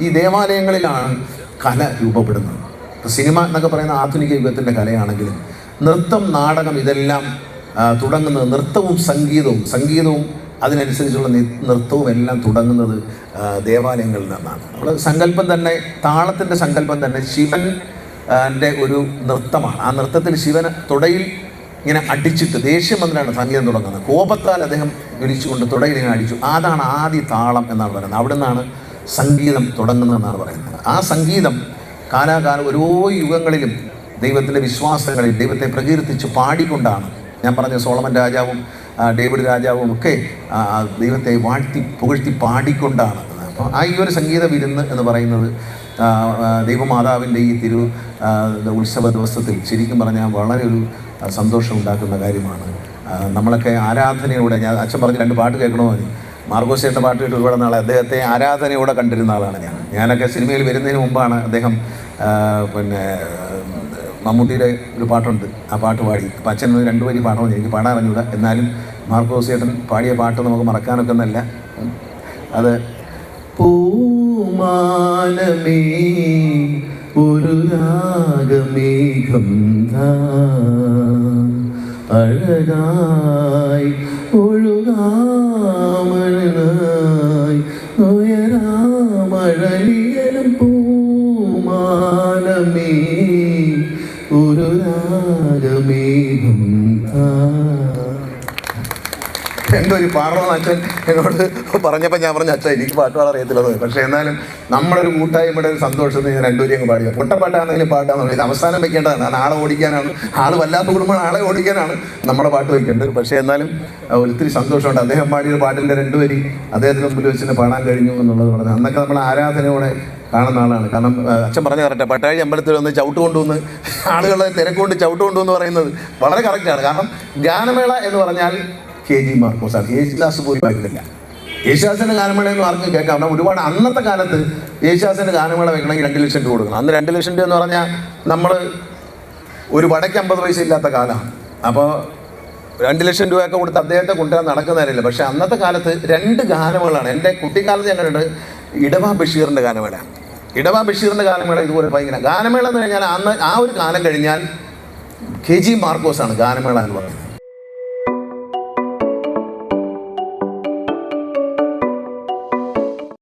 ഈ ദേവാലയങ്ങളിലാണ് കല രൂപപ്പെടുന്നത്. സിനിമ എന്നൊക്കെ പറയുന്ന ആധുനിക യുഗത്തിൻ്റെ കലയാണെങ്കിലും നൃത്തം, നാടകം ഇതെല്ലാം തുടങ്ങുന്നത് നൃത്തവും സംഗീതവും അതിനനുസരിച്ചുള്ള നൃത്തവും എല്ലാം തുടങ്ങുന്നത് ദേവാലയങ്ങളിൽ നിന്നാണ്. നമ്മുടെ സങ്കല്പം തന്നെ, താളത്തിൻ്റെ സങ്കല്പം തന്നെ ശിവൻ്റെ ഒരു നൃത്തമാണ്. ആ നൃത്തത്തിൽ ശിവൻ തുടയിൽ ഇങ്ങനെ അടിച്ചിട്ട് ദേഷ്യം വന്നിട്ടാണ് സംഗീതം തുടങ്ങുന്നത്. കോപത്താൽ അദ്ദേഹം വിളിച്ചുകൊണ്ട് തുടയിൽ ഇങ്ങനെ അടിച്ചു. അതാണ് ആദ്യ താളം എന്നാണ് പറയുന്നത്. അവിടെ നിന്നാണ് സംഗീതം തുടങ്ങുന്നതെന്നാണ് പറയുന്നത്. ആ സംഗീതം കാലാകാലം ഓരോ യുഗങ്ങളിലും ദൈവത്തിൻ്റെ വിശ്വാസങ്ങളിൽ ദൈവത്തെ പ്രകീർത്തിച്ച് പാടിക്കൊണ്ടാണ്, ഞാൻ പറഞ്ഞ സോളമൻ രാജാവും ഡേവിഡ് രാജാവും ഒക്കെ ദൈവത്തെ പുകഴ്ത്തി പാടിക്കൊണ്ടാണ്. അപ്പോൾ ഈ ഒരു സംഗീത വിരുന്ന് എന്ന് പറയുന്നത് ദൈവമാതാവിൻ്റെ ഈ ഉത്സവ ദിവസത്തിൽ ശരിക്കും പറഞ്ഞാൽ വളരെ ഒരു സന്തോഷം ഉണ്ടാക്കുന്ന കാര്യമാണ്. നമ്മളൊക്കെ ആരാധനയോടെ, അച്ഛൻ പറഞ്ഞ് 2 പാട്ട് കേൾക്കണമെന്ന്, മാർഗോസ് ചേട്ടൻ്റെ പാട്ട് കേട്ട് ഒരുപാട് നാളെ അദ്ദേഹത്തെ ആരാധനയോടെ കണ്ടിരുന്ന ആളാണ് ഞാനൊക്കെ സിനിമയിൽ വരുന്നതിന് മുമ്പാണ് അദ്ദേഹം മമ്മൂട്ടിയുടെ ഒരു പാട്ടുണ്ട്, ആ പാട്ട് പാടി. അപ്പം അച്ഛൻ 2 വരി പാടണമെന്ന് എനിക്ക് പാടാൻ അറിഞ്ഞൂടാ. എന്നാലും മാർഗോസ് ചേട്ടൻ പാടിയ പാട്ട് നമുക്ക് മറക്കാനൊക്കെ ഒന്നല്ല. അത് പൂമാനമേ ഒരു രാഗമേഘം അഴകായി ഒഴുകാമഴനായി ഉയരാമഴലിയലും പൂമാനമേ ഒരു രാഗമേഘം എന്തൊരു പാടണമെന്ന് അച്ഛൻ എന്നോട് പറഞ്ഞപ്പോൾ ഞാൻ പറഞ്ഞു, അച്ഛൻ എനിക്ക് പാട്ട് പാടാൻ അറിയത്തില്ലത്. പക്ഷേ എന്നാലും നമ്മളൊരു കൂട്ടായ്മയുടെ ഒരു സന്തോഷത്തിന് ഞാൻ 2 വരി അങ്ങ് പാടിയത്. പൊട്ടപ്പാട്ടാണെങ്കിലും പാട്ടാണെന്ന് ഇത് അവസാനം വെക്കേണ്ടതാണ്. ആളെ ഓടിക്കാനാണ്, ആൾ വല്ലാത്ത കുടുംബം, ആളെ ഓടിക്കാനാണ് നമ്മുടെ പാട്ട് വയ്ക്കേണ്ടത്. പക്ഷേ എന്നാലും ഒത്തിരി സന്തോഷമുണ്ട്. അദ്ദേഹം പാടിയ പാട്ടിൻ്റെ 2 വരി അദ്ദേഹത്തിന് മുമ്പിൽ വെച്ചിട്ട് പാടാൻ കഴിഞ്ഞു എന്നുള്ളത് പറഞ്ഞു. അന്നൊക്കെ നമ്മൾ ആരാധനയോടെ കാണുന്ന ആളാണ്. കാരണം അച്ഛൻ പറഞ്ഞ കറക്റ്റാണ്. പട്ടാഴി അമ്പലത്തിൽ വന്ന് ചവിട്ട് കൊണ്ടുവന്ന് ആളുകളെ തിരക്കൊണ്ട് ചവിട്ട് കൊണ്ടുവന്ന് പറയുന്നത് വളരെ കറക്റ്റാണ്. കാരണം ഗാനമേള എന്ന് പറഞ്ഞാൽ KG മാർക്കോസാണ്. യേശുദാസ് പോലും ആയിട്ടില്ല. യേശുദാസിൻ്റെ ഗാനമേള എന്ന് ആർക്കും കേൾക്കാം. കാരണം ഒരുപാട് അന്നത്തെ കാലത്ത് യേശുദാസിൻ്റെ ഗാനമേള വെക്കണമെങ്കിൽ 2 ലക്ഷം രൂപ കൊടുക്കണം. അന്ന് 2 ലക്ഷം രൂപ എന്ന് പറഞ്ഞാൽ നമ്മൾ ഒരു വടയ്ക്ക് 50 പൈസ ഇല്ലാത്ത കാലമാണ്. അപ്പോൾ 2 ലക്ഷം രൂപയൊക്കെ കൊടുത്ത് അദ്ദേഹത്തെ കൊണ്ടുവരാൻ നടക്കുന്നവരില്ല. പക്ഷേ അന്നത്തെ കാലത്ത് 2 ഗാനമേളാണ്. എൻ്റെ കുട്ടിക്കാലത്ത് ഞങ്ങളുണ്ട് ഇടവ ബഷീറിൻ്റെ ഗാനമേള. ഇടവ ബഷീറിൻ്റെ ഗാനമേള ഇതുപോലെ ഭയങ്കര ഗാനമേള എന്ന് കഴിഞ്ഞാൽ അന്ന് ആ ഒരു കാലം കഴിഞ്ഞാൽ KG മാർക്കോസാണ് ഗാനമേള എന്ന് പറയുന്നത്.